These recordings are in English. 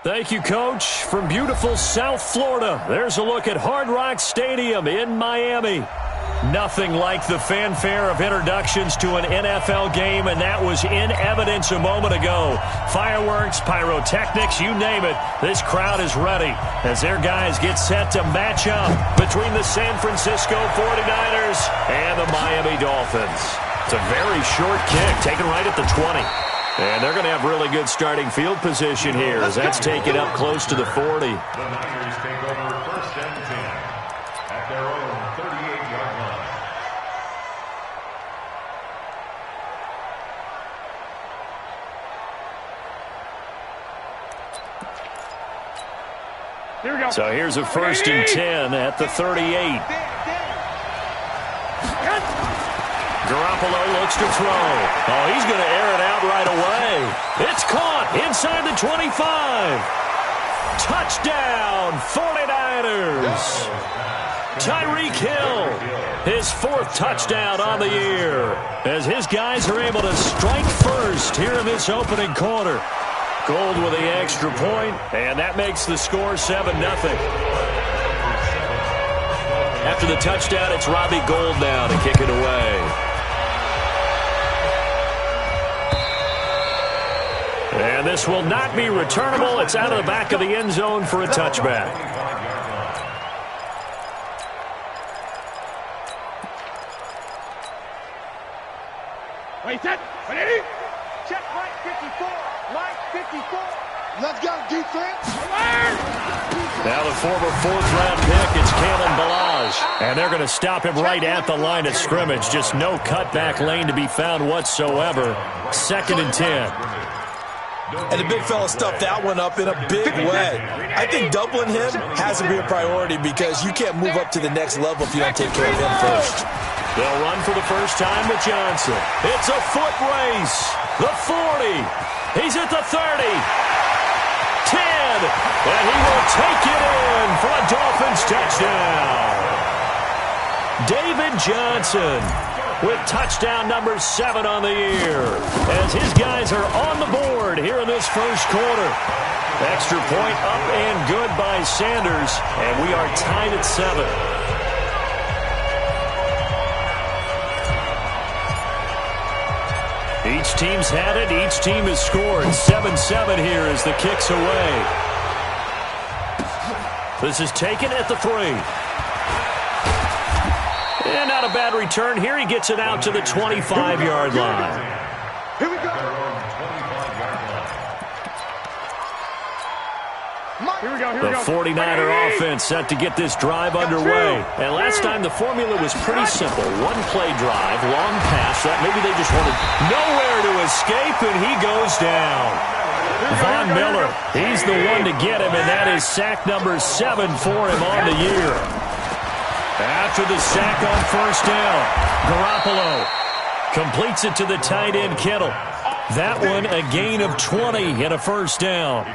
Thank you, Coach. From beautiful South Florida, there's a look at Hard Rock Stadium in Miami. Nothing like the fanfare of introductions to an NFL game, and that was in evidence a moment ago. Fireworks, pyrotechnics, you name it. This crowd is ready as their guys get set to match up between the San Francisco 49ers and the Miami Dolphins. It's a very short kick, taken right at the 20. And they're going to have really good starting field position here as that's taken up close to the 40. The Niners take over first and 10 at their own 38-yard line. Here we go. So here's a first and 10 at the 38. Garoppolo looks to throw. Oh, he's going to air it out right away. It's caught inside the 25. Touchdown, 49ers. Tyreek Hill, his fourth touchdown on the year, as his guys are able to strike first here in this opening quarter. Gold with the extra point, and that makes the score 7-0. After the touchdown, it's Robbie Gould now to kick it away. And this will not be returnable. It's out of the back of the end zone for a touchback. Wait, set. Ready? Check right 54. Right 54. Let's go, defense. Now the former fourth-round pick, it's Kalen Ballage. And they're going to stop him right at the line of scrimmage. Just no cutback lane to be found whatsoever. 2nd and 10. And the big fella stuffed that one up in a big way. I think doubling him has to be a priority because you can't move up to the next level if you don't take care of him first. They'll run for the first time with Johnson. It's a foot race. The 40. He's at the 30. 10. And he will take it in for a Dolphins touchdown. David Johnson with touchdown number 7 on the year, as his guys are on the board here in this first quarter. Extra point up and good by Sanders, and we are tied at 7. Each team's had it. Each team has scored. 7-7 here as the kick's away. This is taken at the 3. And not a bad return here. He gets it out to the 25-yard line. Here we go. The 49er offense set to get this drive underway. And last time the formula was pretty simple. One-play drive, long pass. That maybe they just wanted nowhere to escape, and he goes down. Von Miller, he's the one to get him, and that is sack number 7 for him on the year. After the sack on first down, Garoppolo completes it to the tight end Kittle. That one a gain of 20 and a first down.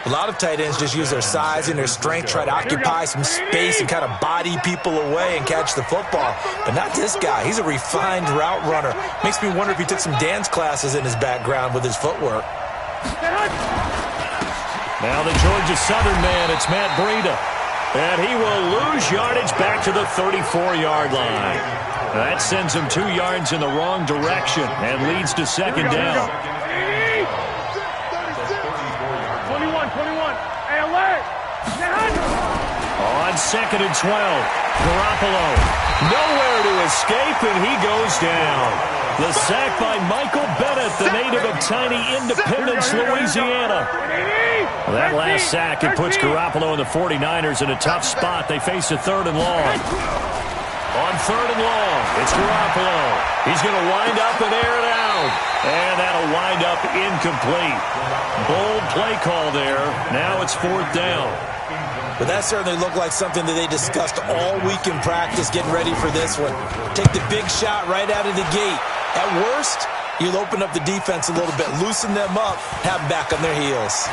A lot of tight ends just use their size and their strength, try to occupy some space and kind of body people away and catch the football. But not this guy. He's a refined route runner. Makes me wonder if he took some dance classes in his background with his footwork. Now the Georgia Southern man, it's Matt Breida. And he will lose yardage back to the 34-yard line. That sends him 2 yards in the wrong direction and leads to second down. 21. Hey, alert! On 2nd and 12, Garoppolo nowhere to escape, and he goes down. The sack by Michael Bennett, the native of tiny Independence, Louisiana. That last sack, it puts Garoppolo and the 49ers in a tough spot. They face a 3rd and long. On 3rd and long, it's Garoppolo. He's going to wind up and air it out. And that'll wind up incomplete. Bold play call there. Now it's 4th down. But that certainly looked like something that they discussed all week in practice getting ready for this one. Take the big shot right out of the gate. At worst, you'll open up the defense a little bit, loosen them up, have them back on their heels.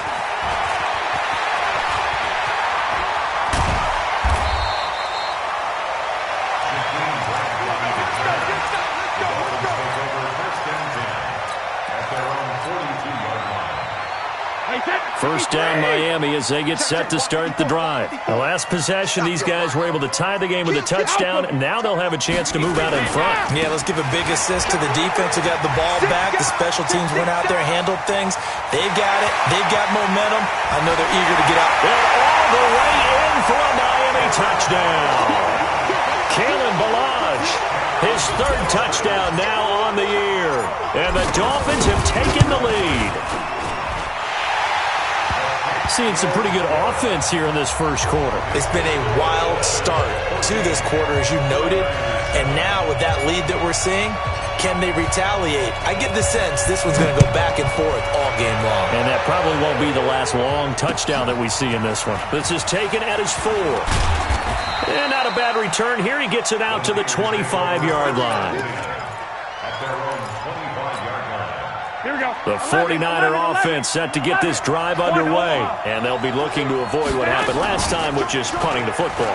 First down, Miami, as they get set to start the drive. The last possession, these guys were able to tie the game with a touchdown, and now they'll have a chance to move out in front. Yeah, let's give a big assist to the defense who got the ball back. The special teams went out there and handled things. They've got it. They've got momentum. I know they're eager to get out. And all the way in for a Miami touchdown. Kalen Ballage, his third touchdown now on the year. And the Dolphins have taken the lead. Seeing some pretty good offense here in this first quarter. It's been a wild start to this quarter, as you noted. And now with that lead that we're seeing, can they retaliate? I get the sense this one's going to go back and forth all game long. And that probably won't be the last long touchdown that we see in this one. This is taken at his 4. And not a bad return here. He gets it out to the 25-yard line. The 49er offense set to get this drive underway. And they'll be looking to avoid what happened last time with just punting the football.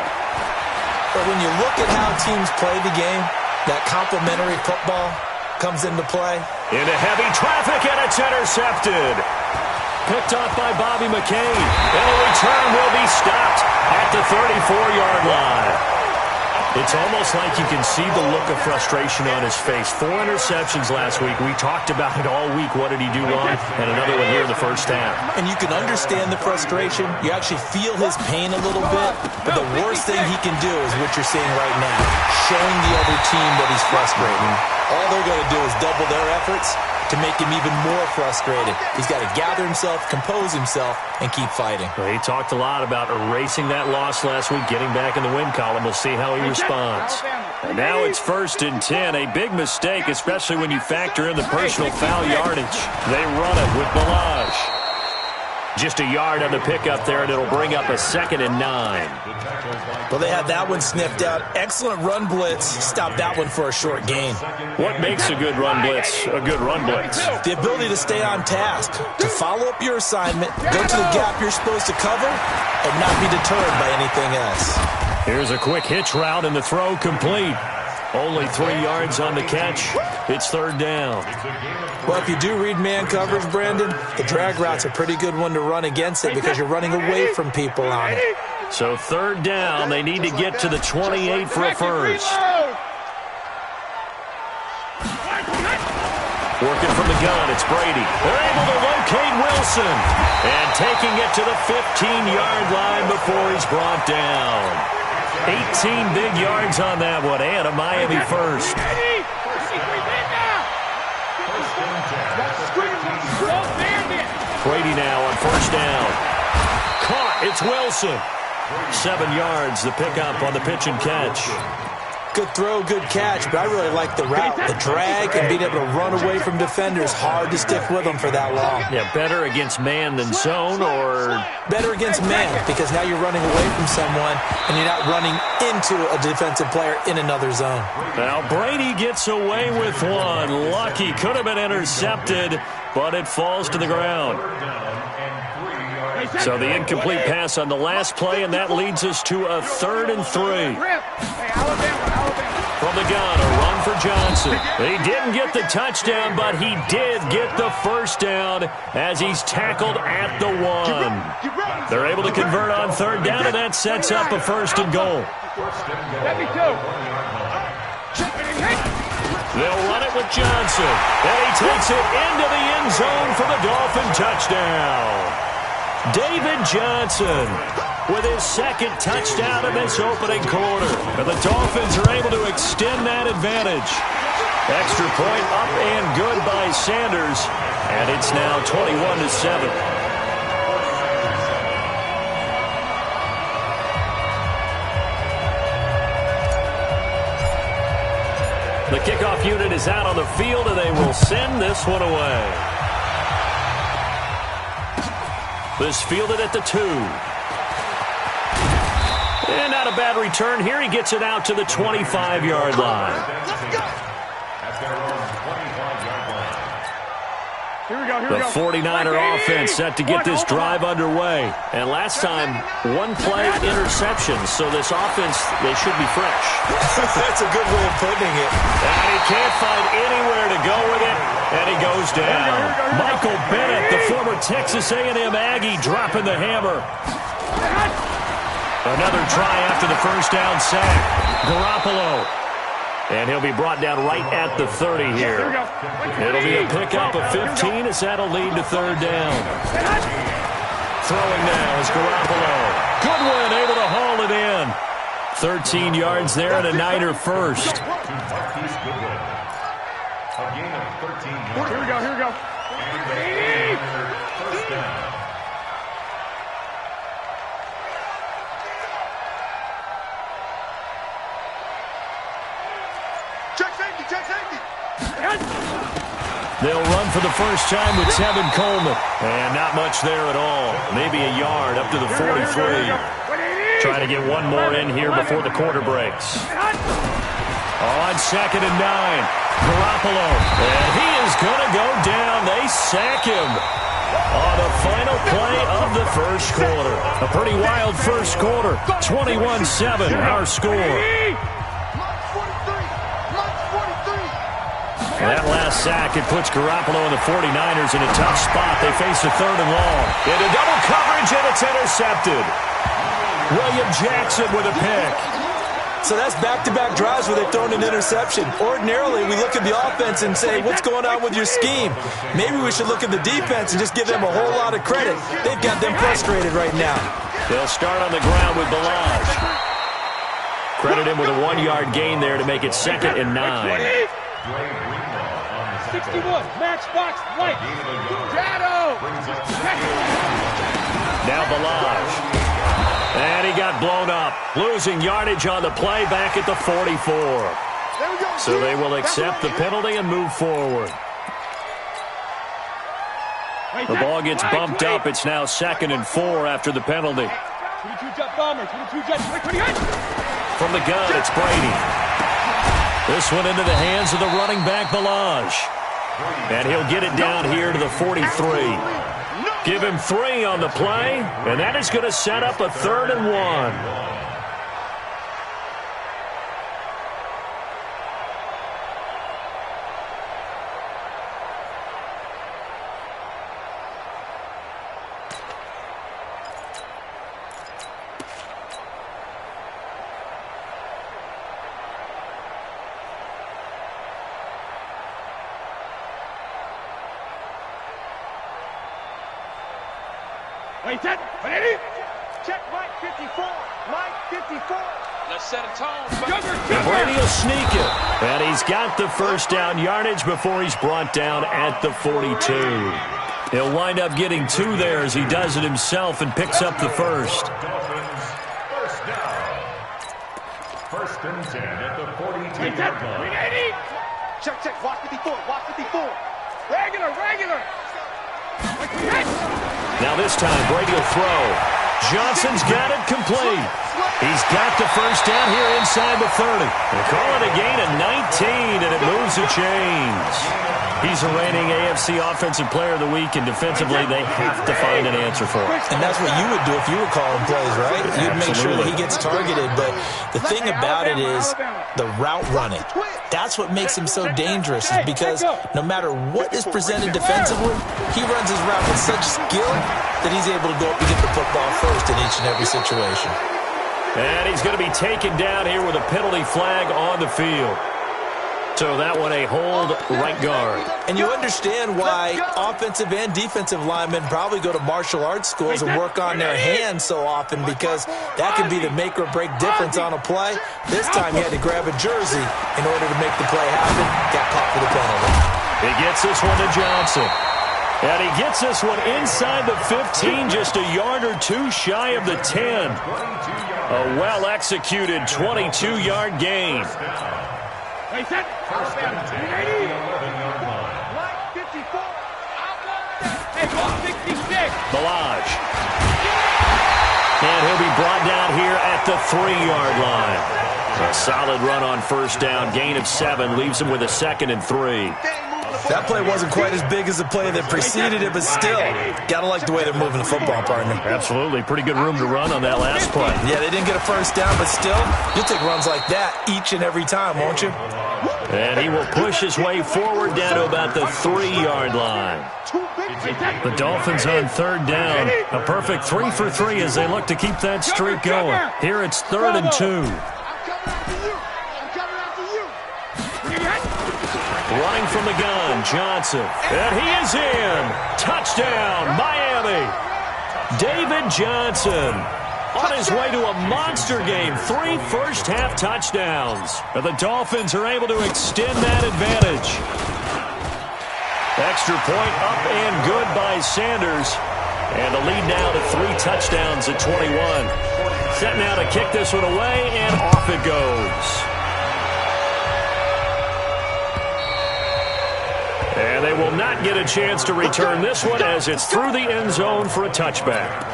But when you look at how teams play the game, that complementary football comes into play. Into heavy traffic, and it's intercepted. Picked off by Bobby McCain. And the return will be stopped at the 34-yard line. It's almost like you can see the look of frustration on his face. 4 interceptions last week. We talked about it all week. What did he do wrong? And another one here in the first half. And you can understand the frustration. You actually feel his pain a little bit. But the worst thing he can do is what you're seeing right now, showing the other team that he's frustrated. All they're going to do is double their efforts to make him even more frustrated. He's got to gather himself, compose himself, and keep fighting. Well, he talked a lot about erasing that loss last week, getting back in the win column. We'll see how he responds. And now it's 1st and 10. A big mistake, especially when you factor in the personal foul yardage. They run it with Ballage. Just a yard on the pickup there, and it'll bring up a 2nd and 9. Well, they had that one sniffed out. Excellent run blitz. Stop that one for a short gain. What makes a good run blitz a good run blitz? The ability to stay on task, to follow up your assignment, go to the gap you're supposed to cover, and not be deterred by anything else. Here's a quick hitch route, and the throw complete. Only 3 yards on the catch. It's 3rd down. Well, if you do read man coverage, Brandon, the drag route's a pretty good one to run against it because you're running away from people on it. So 3rd down, they need to get to the 28 for a first. Working from the gun, it's Brady. They're able to locate Wilson. And taking it to the 15-yard line before he's brought down. 18 big yards on that one, and a Miami first. Brady now on 1st down. Caught, it's Wilson. 7 yards, the pickup on the pitch and catch. Good throw, good catch, but I really like the route. The drag and being able to run away from defenders. Hard to stick with them for that long. Yeah, better against man than zone, or? Better against man, because now you're running away from someone and you're not running into a defensive player in another zone. Now Brady gets away with one. Lucky, could have been intercepted, but it falls to the ground. So the incomplete pass on the last play, and that leads us to a 3rd and 3. From the gun, a run for Johnson. He didn't get the touchdown, but he did get the first down as he's tackled at the 1. They're able to convert on 3rd down, and that sets up a 1st and goal. They'll run it with Johnson, and he takes it into the end zone for the Dolphin touchdown. David Johnson with his 2nd touchdown in this opening quarter. And the Dolphins are able to extend that advantage. Extra point up and good by Sanders. And it's now 21-7. The kickoff unit is out on the field, and they will send this one away. This fielded at the 2. And not a bad return here. He gets it out to the 25-yard line. The 49er offense set to get this drive underway. And last time, one play interception. So this offense, they should be fresh. That's a good way of putting it. And he can't find anywhere to go with it. And he goes down. Michael Bennett, the former Texas A&M Aggie, dropping the hammer. Another try after the first down sack. Garoppolo. And he'll be brought down right at the 30 here. It'll be a pickup of 15 as that'll lead to third down. Throwing now is Garoppolo. Goodwin able to haul it in. 13 yards there and a Niner first. A gain of 13 yards. Here we go. First down. Check safety. They'll run for the first time with Tevin Coleman. And not much there at all. Maybe a yard up to the 43. Trying to get one more in here before the quarter breaks. On 2nd and 9. Garoppolo. And he is going to go down. They sack him on the final play of the first quarter. A pretty wild first quarter. 21-7 our score. That last sack, it puts Garoppolo and the 49ers in a tough spot. They face a 3rd and long. Into double coverage, and it's intercepted. William Jackson with a pick. So that's back-to-back drives where they've thrown an interception. Ordinarily, we look at the offense and say, what's going on with your scheme? Maybe we should look at the defense and just give them a whole lot of credit. They've got them frustrated right now. They'll start on the ground with Balaj. Credit him with a 1-yard gain there to make it 2nd and 9. 61, matchbox, white. Shadow. Now Balaj. And he got blown up. Losing yardage on the play back at the 44. So they will accept the penalty and move forward. The ball gets bumped up. It's now 2nd and 4 after the penalty. 22 jet bomber, 22 jet. From the gun, it's Brady. This one into the hands of the running back, Balaj. And he'll get it down here to the 43. Give him 3 on the play, and that is going to set up a 3rd and 1. Wait, set. Ready? Check Mike 54. Mike 54. Let's set a tone. And Brady will sneak it. And he's got the first down yardage before he's brought down at the 42. He'll wind up getting 2 there as he does it himself and picks up the first. First down. 1st and 10 at the 42-yard line. Check. Watch 54. Watch 54. Regular. Now this time, Brady will throw. Johnson's got it complete. He's got the first down here inside the 30. They call it a gain of 19, and it moves the chains. He's the reigning AFC Offensive Player of the Week, and defensively, they have to find an answer for it. And that's what you would do if you were calling plays, right? You'd make sure that he gets targeted. But the thing about it is the route running. That's what makes him so dangerous, is because no matter what is presented defensively, he runs his route with such skill that he's able to go up and get the football first in each and every situation. And he's going to be taken down here with a penalty flag on the field. So that one a hold right guard. And you understand why offensive and defensive linemen probably go to martial arts schools and work on their hands so often, because that can be the make or break difference on a play. This time he had to grab a jersey in order to make the play happen. Got caught for the penalty. He gets this one to Johnson. And he gets this one inside the 15, just a yard or 2 shy of the 10. A well-executed 22-yard gain. Wait, set. First and 10 at the 11-yard line. Line 54. Hey, ball 66. Balaj. And he'll be brought down here at the 3-yard line. A solid run on first down. Gain of 7 leaves him with a 2nd and 3. That play wasn't quite as big as the play that preceded it, but still, gotta like the way they're moving the football, partner. Absolutely. Pretty good room to run on that last play. Yeah, they didn't get a first down, but still, you'll take runs like that each and every time, won't you? And he will push his way forward down to about the 3-yard line. The Dolphins on third down. A perfect 3 for 3 as they look to keep that streak going. Here it's 3rd and 2. Running from the gun, Johnson. And he is in. Touchdown, Miami. David Johnson on his way to a monster game. 3 first-half touchdowns. And the Dolphins are able to extend that advantage. Extra point up and good by Sanders. And the lead now to 3 touchdowns at 21. Set now to kick this one away, and off it goes. And they will not get a chance to return this one as it's through the end zone for a touchback.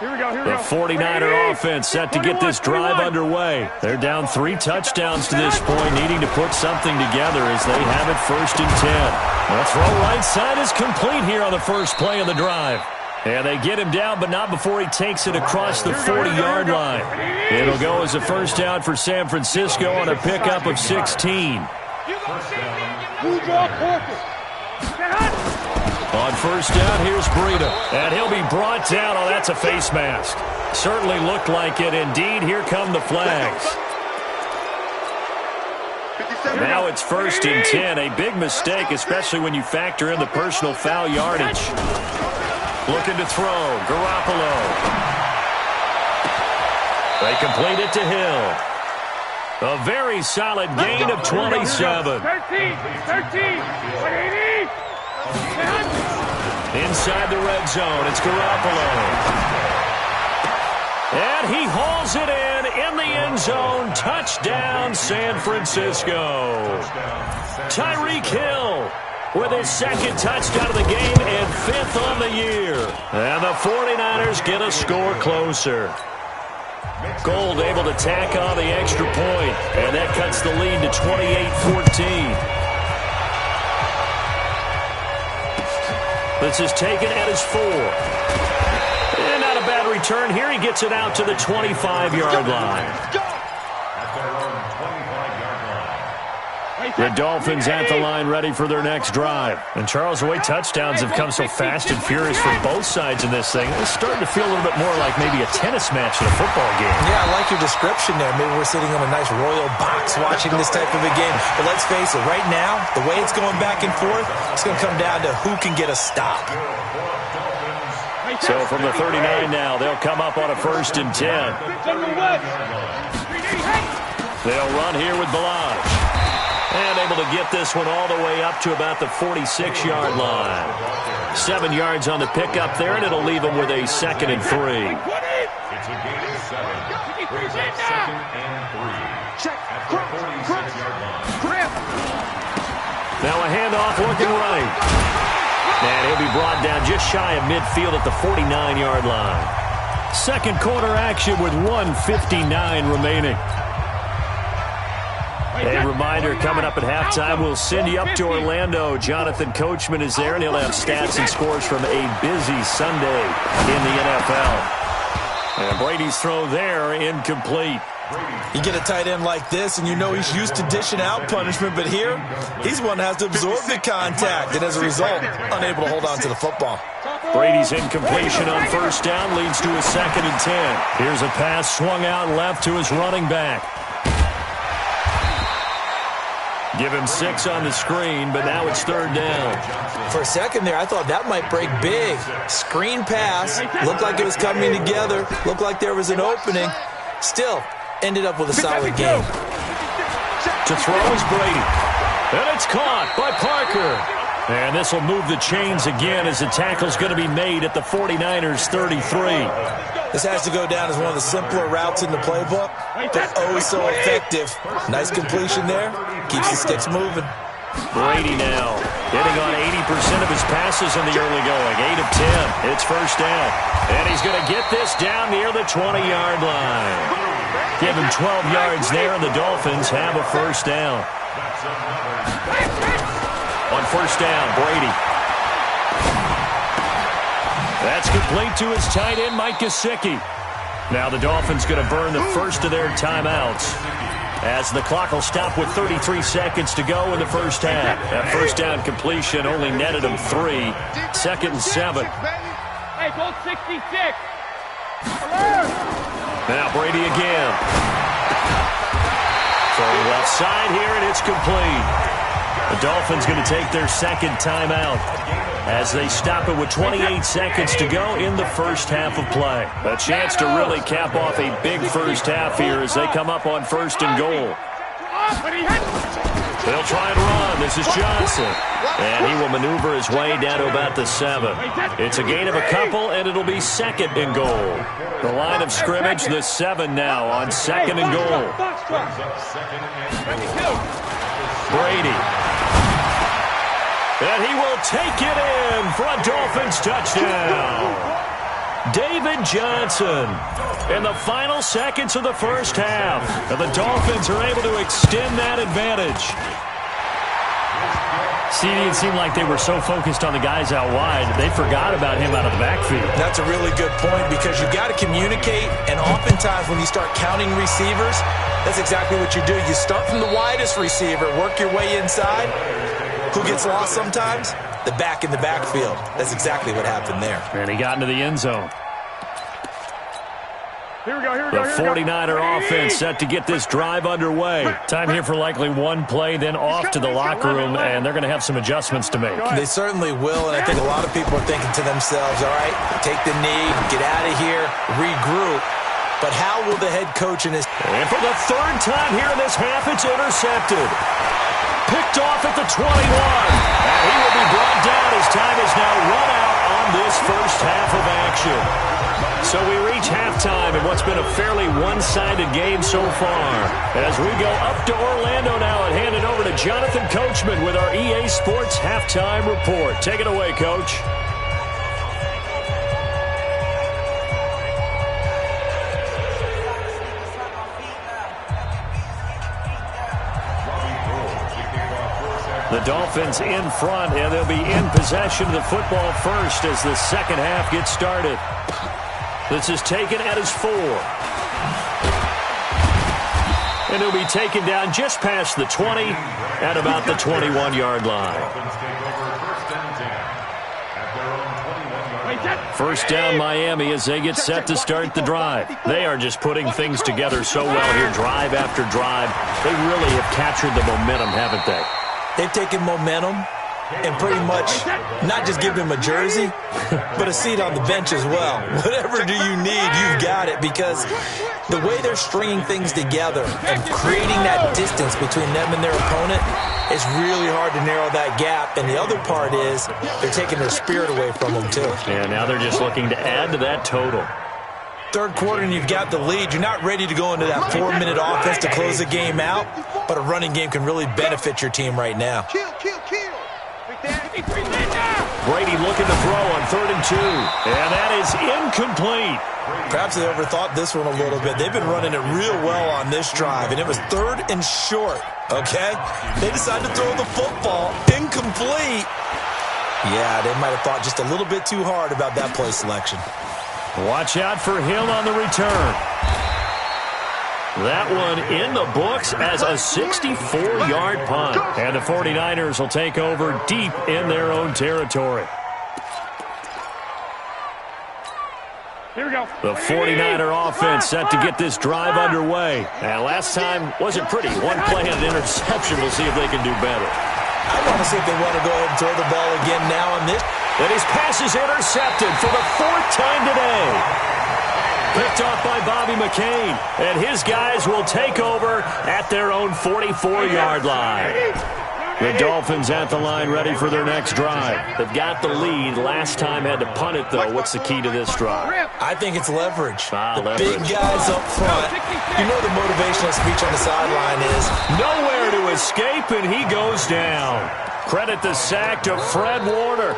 Here we go, here we The go. 49er offense set to get this drive underway. They're down 3 touchdowns to this point, needing to put something together as they have it 1st and 10. The throw right side is complete here on the first play of the drive. And they get him down, but not before he takes it across the 40-yard line. It'll go as a first down for San Francisco on a pickup of 16. On first down, here's Breida. And he'll be brought down. Oh, that's a face mask. Certainly looked like it. Indeed, here come the flags. Now it's 1st and 10. A big mistake, especially when you factor in the personal foul yardage. Looking to throw. Garoppolo. They complete it to Hill. A very solid gain of 27. 13. 180. Inside the red zone, it's Garoppolo. And he hauls it in the end zone. Touchdown, San Francisco. Tyreek Hill with his 2nd touchdown of the game and 5th on the year. And the 49ers get a score closer. Gold able to tack on the extra point, and that cuts the lead to 28-14. This is taken at his 4. And not a bad return here. He gets it out to the 25-yard line. The Dolphins at the line ready for their next drive. And Charles, the way touchdowns have come so fast and furious for both sides in this thing, it's starting to feel a little bit more like maybe a tennis match in a football game. Yeah, I like your description there. Maybe we're sitting in a nice royal box watching this type of a game. But let's face it, right now, the way it's going back and forth, it's going to come down to who can get a stop. So from the 39 now, they'll come up on a 1st and 10. They'll run here with Balaj. And able to get this one all the way up to about the 46-yard line. 7 yards on the pickup there, and it'll leave them with a 2nd and 3. It's a gain of 7. Brings up 2nd and 3. At the 46-yard line. Now a handoff looking right. And he'll be brought down just shy of midfield at the 49-yard line. 2nd quarter action with 1:59 remaining. A reminder, coming up at halftime, we'll send you up to Orlando. Jonathan Coachman is there, and he'll have stats and scores from a busy Sunday in the NFL. And Brady's throw there, incomplete. You get a tight end like this, and you know he's used to dishing out punishment, but here, he's the one that has to absorb the contact, and as a result, unable to hold on to the football. Brady's incompletion on first down leads to a 2nd and 10. Here's a pass swung out left to his running back. Give him 6 on the screen, but now it's 3rd down. For a second there, I thought that might break big. Screen pass, looked like it was coming together, looked like there was an opening. Still, ended up with a solid game. To throw is Brady. And it's caught by Parker. And this will move the chains again as the tackle's going to be made at the 49ers 33. This has to go down as one of the simpler routes in the playbook, but oh so effective. Nice completion there. Keeps the sticks moving. Brady now hitting on 80% of his passes in the early going. 8 of 10. It's first down. And he's going to get this down near the 20-yard line. Give him 12 yards there, and the Dolphins have a first down. On first down, Brady. That's complete to his tight end, Mike Gesicki. Now the Dolphins going to burn the first of their timeouts, as the clock will stop with 33 seconds to go in the first half. That first down completion only netted them 3. Second and 7. Hey, goal 66. Now Brady again. Throwing left side here, and it's complete. The Dolphins going to take their second timeout as they stop it with 28 seconds to go in the first half of play. A chance to really cap off a big first half here as they come up on first and goal. They'll try and run. This is Johnson. And he will maneuver his way down to about the 7. It's a gain of a couple, and it'll be second and goal. The line of scrimmage, the 7 now on second and goal. Brady. And he will take it in for a Dolphins touchdown. David Johnson in the final seconds of the first half. And the Dolphins are able to extend that advantage. CD, it seemed like they were so focused on the guys out wide, they forgot about him out of the backfield. That's a really good point because you've got to communicate, and oftentimes when you start counting receivers, that's exactly what you do. You start from the widest receiver, work your way inside. Who gets lost sometimes? The back in the backfield. That's exactly what happened there. And he got into the end zone. The 49er offense set to get this drive underway. Time here for likely one play, then off to the locker room, and they're going to have some adjustments to make. They certainly will, and I think a lot of people are thinking to themselves, all right, take the knee, get out of here, regroup. But how will the head coach and his... And for the third time here in this half, it's intercepted. Picked off at the 21. And he will be brought down as time is now run out on this first half of action. So we reach halftime in what's been a fairly one-sided game so far. As we go up to Orlando now and hand it over to Jonathan Coachman with our EA Sports Halftime Report. Take it away, Coach. The Dolphins in front, and they'll be in possession of the football first as the second half gets started. This is taken at his 4. And he'll be taken down just past the 20 at about the 21-yard line. First down Miami as they get set to start the drive. They are just putting things together so well here, drive after drive. They really have captured the momentum, haven't they? They've taken momentum and pretty much not just give him a jersey, but a seat on the bench as well. Whatever do you need, you've got it, because the way they're stringing things together and creating that distance between them and their opponent, it's really hard to narrow that gap. And the other part is they're taking their spirit away from them, too. Yeah, now they're just looking to add to that total. Third quarter and you've got the lead. You're not ready to go into that 4-minute offense to close the game out, but a running game can really benefit your team right now. Brady looking to throw on 3rd and 2, and that is incomplete. Perhaps they overthought this one a little bit. They've been running it real well on this drive, and it was 3rd and short, okay? They decided to throw the football incomplete. Yeah, they might have thought just a little bit too hard about that play selection. Watch out for him on the return. That one in the books as a 64-yard punt. And the 49ers will take over deep in their own territory. Here we go. The 49er offense set to get this drive underway. And last time wasn't pretty. One play and an interception. We'll see if they can do better. I want to see if they want to go ahead and throw the ball again now on this. And his pass is intercepted for the 4th time today. Picked off by Bobby McCain. And his guys will take over at their own 44-yard line. The Dolphins at the line ready for their next drive. They've got the lead. Last time had to punt it, though. What's the key to this drive? I think it's leverage. Leverage. Big guys up front. You know the motivational speech on the sideline is nowhere to escape, and he goes down. Credit the sack to Fred Warner.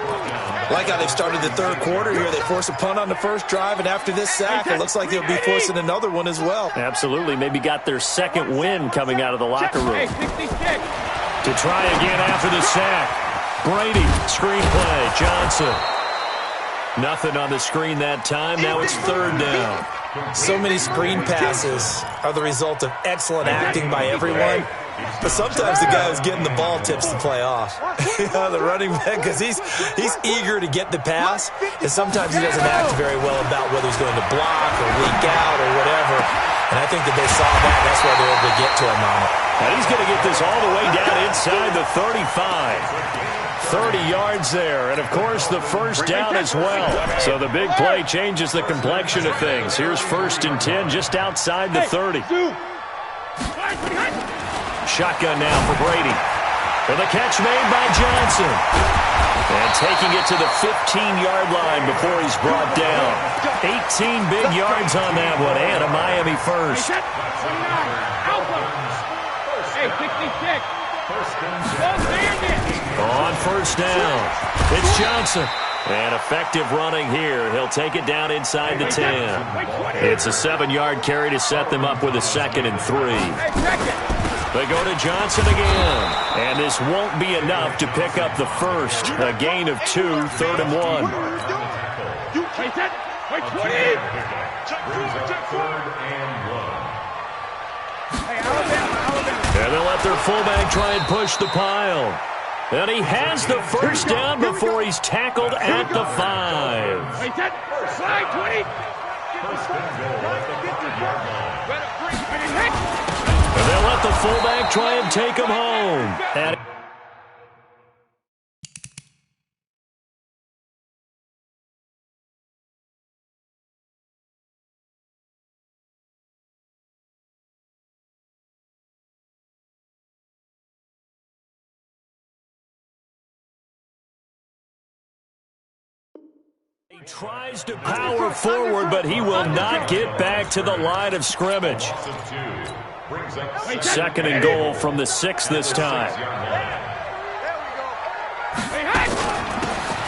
Like how they've started the third quarter here. They force a punt on the first drive, and after this sack, it looks like they'll be forcing another one as well. Absolutely. Maybe got their second win coming out of the locker room. To try again after the sack. Brady, screenplay, Johnson. Nothing on the screen that time. Now it's third down. So many screen passes are the result of excellent acting by everyone. But sometimes the guy who's getting the ball tips the play off. The running back, because he's eager to get the pass, and sometimes he doesn't act very well about whether he's going to block or leak out or whatever. And I think that they saw that. That's why they were able to get to him on it. And he's going to get this all the way down inside the 35. 30 yards there, and of course the first down as well. So the big play changes the complexion of things. Here's 1st and 10 just outside the 30. Shotgun now for Brady. For the catch made by Johnson. And taking it to the 15-yard line before he's brought down. 18 big yards on that one, and a Miami first. Hey, 66. On first down, it's Johnson. And effective running here. He'll take it down inside the 10. It's a 7-yard carry to set them up with a 2nd and 3. They go to Johnson again. And this won't be enough to pick up the first. A gain of 2, 3rd and 1. And they'll let their fullback try and push the pile. And he has the first down before he's tackled at the 5. And they'll let the fullback try and take him home. He tries to power forward, but he will not get back to the line of scrimmage. 2nd and goal from the 6 this time.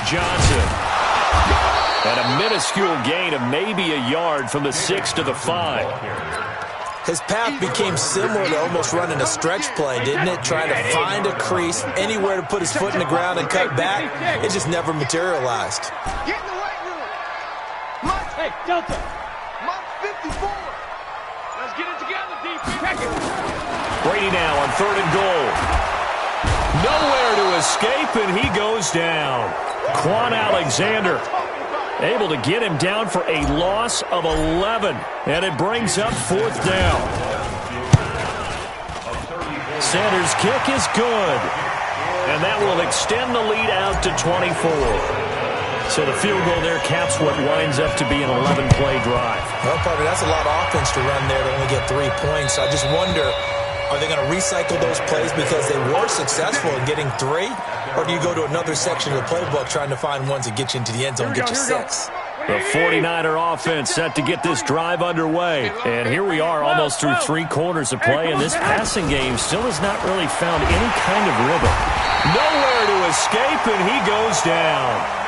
Johnson. And a minuscule gain of maybe a yard from the 6 to the 5. His path became similar to almost running a stretch play, didn't it? Trying to find a crease, anywhere to put his foot in the ground and cut back. It just never materialized. Get in the right room. Hey, Delta. Mark 54. Let's get it together, defense. Brady now on 3rd and goal. Nowhere to escape, and he goes down. Quan Alexander able to get him down for a loss of 11, and it brings up 4th down. Sanders' kick is good, and that will extend the lead out to 24. So the field goal there caps what winds up to be an 11-play drive. Well, partner, that's a lot of offense to run there to only get 3 points. I just wonder, are they going to recycle those plays because they were successful in getting 3? Or do you go to another section of the playbook trying to find ones that get you into the end zone and get you 6? The 49er offense set to get this drive underway. And here we are almost through 3 quarters of play, and this passing game still has not really found any kind of rhythm. Nowhere to escape, and he goes down.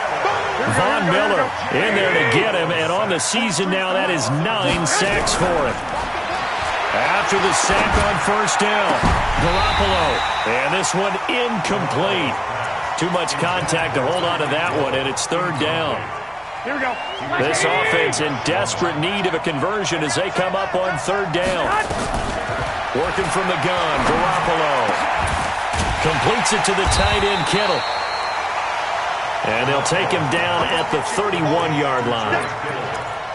Von Miller in there to get him, and on the season now, that is 9 sacks for him. After the sack on first down, Garoppolo, and this one incomplete. Too much contact to hold on to that one, and it's 3rd down. Here we go. This offense in desperate need of a conversion as they come up on 3rd down. Working from the gun, Garoppolo completes it to the tight end, Kittle. And they'll take him down at the 31-yard line.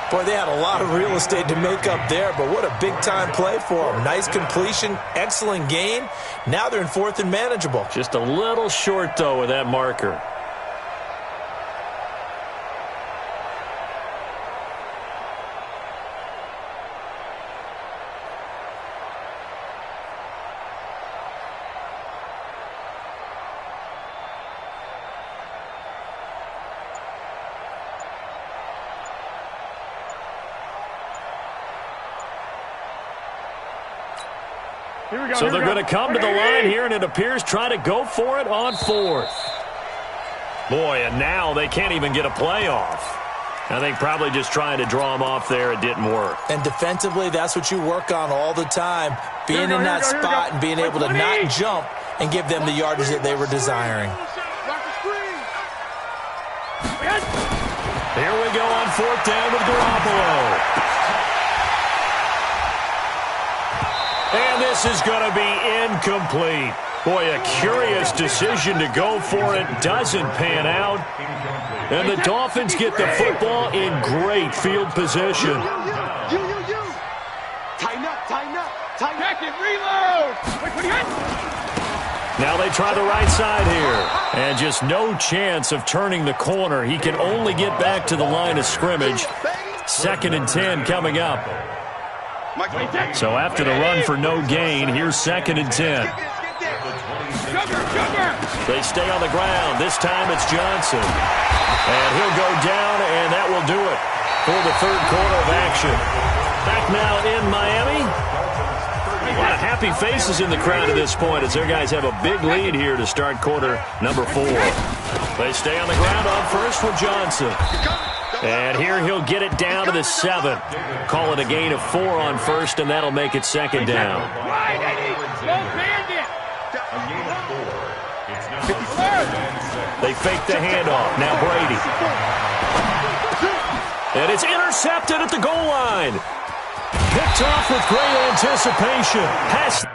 Boy, they had a lot of real estate to make up there, but what a big-time play for them. Nice completion, excellent gain. Now they're in 4th and manageable. Just a little short, though, with that marker. So they're going to come to the line here, and it appears try to go for it on fourth. Boy, and now they can't even get a play off. I think probably just trying to draw them off there, it didn't work. And defensively, that's what you work on all the time. Being in that spot and being able to not jump and give them the yardage that they were desiring. Here we go on fourth down with Garoppolo. And this is going to be incomplete. Boy, a curious decision to go for it. Doesn't pan out. And the Dolphins get the football in great field position. Tighten up, tighten up, tighten up. Reload. Now they try the right side here. And just no chance of turning the corner. He can only get back to the line of scrimmage. 2nd and 10 coming up. So after the run for no gain, here's 2nd and 10. They stay on the ground. This time it's Johnson. And he'll go down, and that will do it for the third quarter of action. Back now in Miami. A lot of happy faces in the crowd at this point as their guys have a big lead here to start quarter number 4. They stay on the ground on first with Johnson. And here he'll get it down to the 7. Call it a gain of 4 on first, and that'll make it 2nd down. They fake the handoff. Now Brady. And it's intercepted at the goal line. Picked off with great anticipation. Pass.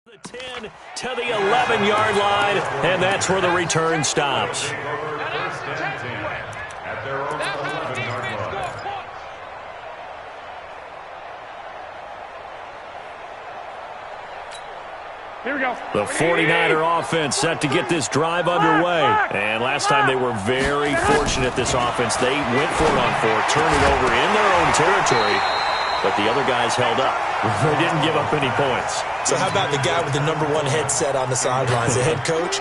The 10 to the 11-yard line, and that's where the return stops. First and 10 at their own 11-yard line. Here we go. The 49er offense set to get this drive underway. And last time they were very fortunate, this offense. They went for it on 4, turned it over in their own territory, but the other guys held up. They didn't give up any points. So how about the guy with the number 1 headset on the sidelines, the head coach?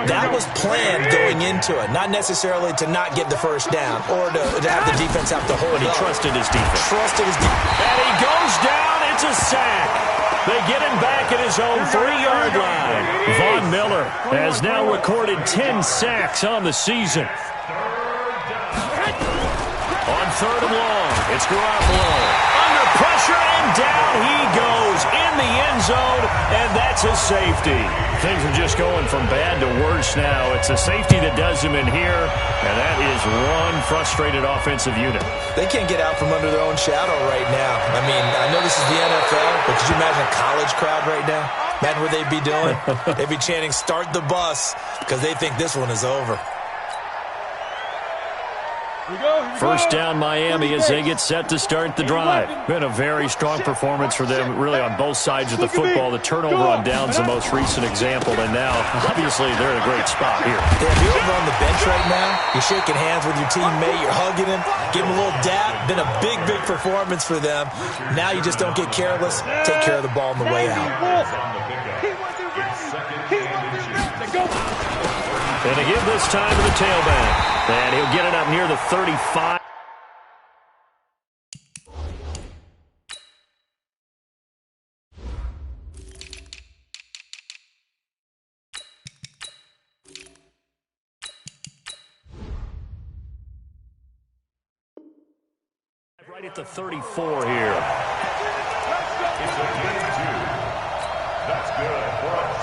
That was planned going into it, not necessarily to not get the first down or to have the defense have to hold But he up. trusted his defense. Trusted his defense. And he goes down. It's a sack. They get him back at his own 3-yard line. Von Miller has now recorded 10 sacks on the season. On 3rd and long, it's Garoppolo. Under pressure, and down he goes in the end zone, and that's a safety. Things are just going from bad to worse now. It's a safety that does him in here, and that is one frustrated offensive unit. They can't get out from under their own shadow right now. I mean, I know this is the NFL, but could you imagine a college crowd right now? Imagine what they'd be doing. They'd be chanting, "Start the bus," because they think this one is over. First down Miami as they get set to start the drive. Been a very strong performance for them really on both sides of the football. The turnover on down's the most recent example, and now obviously they're in a great spot here. Yeah, if you're over on the bench right now, you're shaking hands with your teammate, you're hugging him, giving him a little dap. Been a big, big performance for them. Now you just don't get careless. Take care of the ball on the way out. And to give this time to the tailback. And he'll get it up near the 35. Right at the 34 here.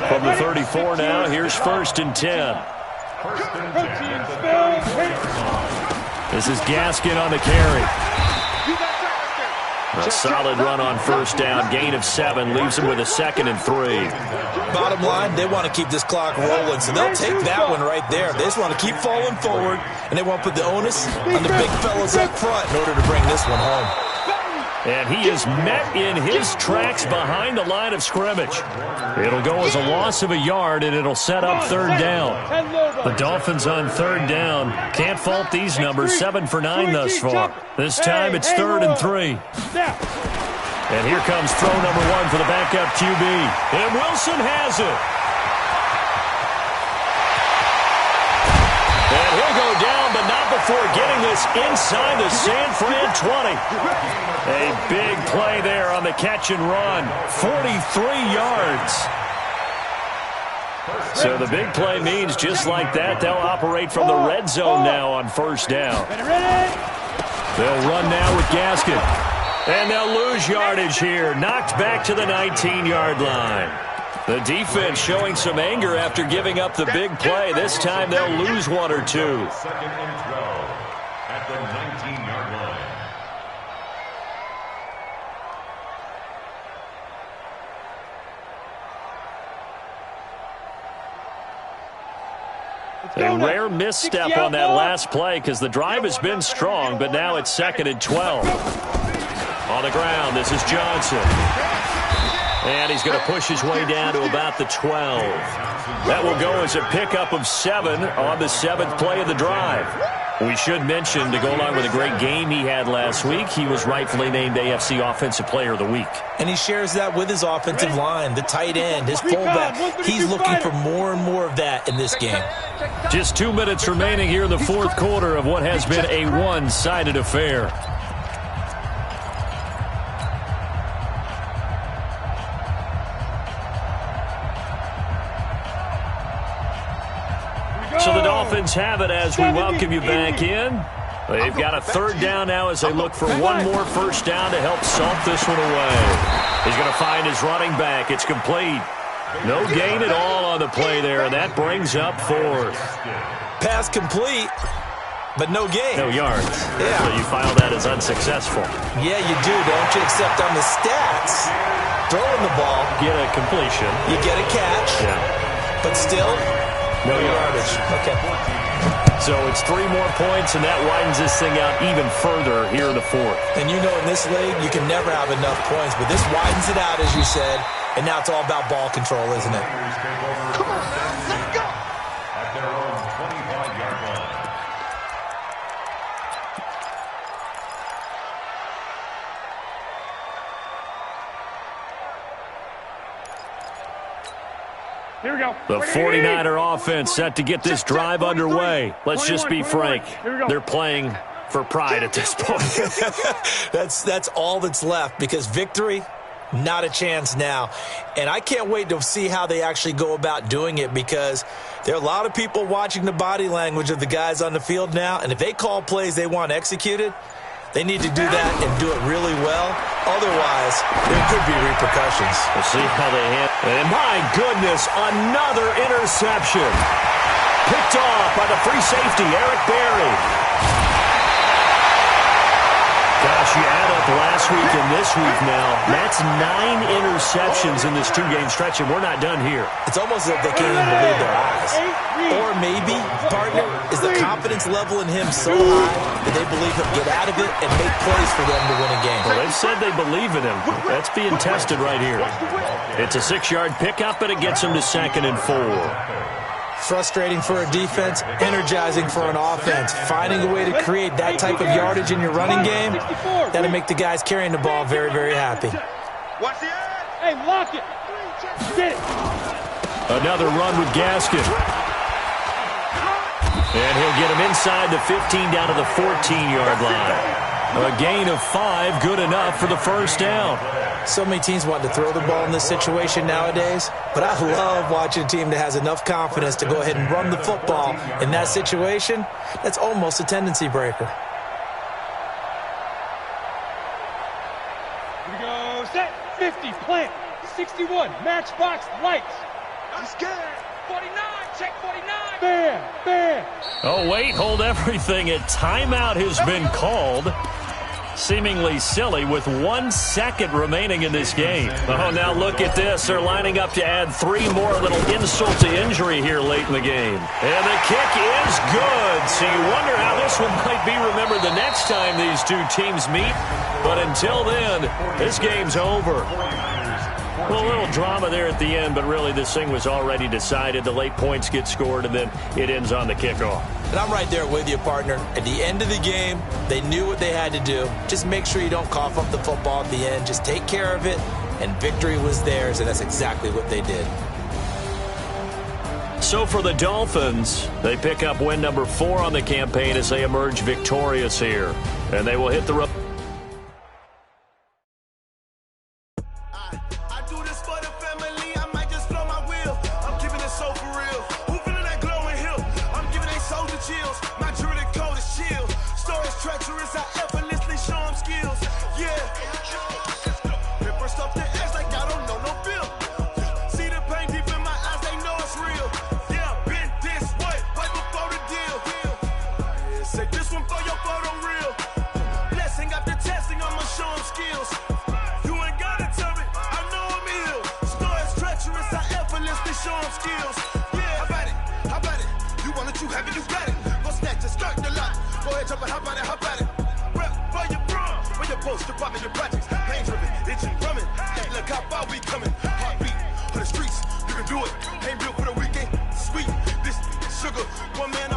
From the 34 now, here's 1st and 10. This is Gaskin on the carry. A solid run on first down. Gain of 7 leaves him with a 2nd and 3. Bottom line, they want to keep this clock rolling, so they'll take that one right there. They just want to keep falling forward, and they want to put the onus on the big fellas up front in order to bring this one home. And he is met in his tracks behind the line of scrimmage. It'll go as a loss of a yard, and it'll set up third down. The Dolphins on third down. Can't fault these numbers, 7 for 9 thus far. This time it's 3rd and 3. And here comes throw number 1 for the backup QB. And Wilson has it. And he'll go down, but not before getting this inside the San Fran 20. A big play there on the catch and run. 43 yards. So the big play means just like that, they'll operate from the red zone now on first down. They'll run now with Gaskin. And they'll lose yardage here. Knocked back to the 19-yard line. The defense showing some anger after giving up the big play. This time they'll lose 1 or 2. 2nd and 12 at the 19-yard line. A rare misstep on that last play because the drive has been strong, but now it's 2nd and 12. On the ground, this is Johnson. And he's going to push his way down to about the 12. That will go as a pickup of 7 on the 7th play of the drive. We should mention, to go along with a great game he had last week, he was rightfully named AFC Offensive Player of the Week. And he shares that with his offensive line, the tight end, his fullback. He's looking for more and more of that in this game. Just 2 minutes remaining here in the 4th quarter of what has been a one-sided affair. So the Dolphins have it as we welcome you back in. They've got a 3rd down now as they look for one more first down to help salt this one away. He's going to find his running back. It's complete. No gain at all on the play there, and that brings up 4th. Pass complete, but no gain. No yards. Yeah. So you file that as unsuccessful. Yeah, you do, don't you? Except on the stats, throwing the ball. Get a completion. You get a catch. Yeah. But still, no yardage. Okay. So it's 3 more points, and that widens this thing out even further here in the 4th. And you know in this league, you can never have enough points, but this widens it out, as you said, and now it's all about ball control, isn't it? Come on, let's go. At their own 25-yard line. Here we go. The 49er offense set to get this drive underway. Let's just be frank. They're playing for pride at this point. That's all that's left, because victory, not a chance now. And I can't wait to see how they actually go about doing it, because there are a lot of people watching the body language of the guys on the field now, and if they call plays they want executed, they need to do that and do it really well. Otherwise, there could be repercussions. We'll see how they handle. And my goodness, another interception. Picked off by the free safety, Eric Berry. Gosh, you add up last week and this week now. That's 9 interceptions in this 2-game stretch, and we're not done here. It's almost as if they can't even believe their eyes. Or maybe, partner, is the confidence level in him so high that they believe he'll get out of it and make plays for them to win a game. Well, they've said they believe in him. That's being tested right here. It's a 6-yard pickup, and it gets them to 2nd and 4. Frustrating for a defense, energizing for an offense. Finding a way to create that type of yardage in your running game, that'll make the guys carrying the ball very, very happy. Watch it. Hey, lock it. Get it. Another run with Gaskin. And he'll get him inside the 15 down to the 14-yard line. A gain of 5, good enough for the first down. So many teams want to throw the ball in this situation nowadays, but I love watching a team that has enough confidence to go ahead and run the football in that situation. That's almost a tendency breaker. Here we go. Set. 50. Plant. 61. Matchbox. Lights. I'm scared. 49. Check 49. Bam. Bam. Oh, wait, hold everything. A timeout has been called. Seemingly silly with 1 second remaining in this game. Oh, now look at this. They're lining up to add 3 more, a little insult to injury here late in the game. And the kick is good. So you wonder how this one might be remembered the next time these two teams meet. But until then, this game's over. Well, a little drama there at the end, but really this thing was already decided. The late points get scored, and then it ends on the kickoff. And I'm right there with you, partner. At the end of the game, they knew what they had to do. Just make sure you don't cough up the football at the end. Just take care of it, and victory was theirs, and that's exactly what they did. So for the Dolphins, they pick up win number 4 on the campaign as they emerge victorious here. And they will hit the road. One man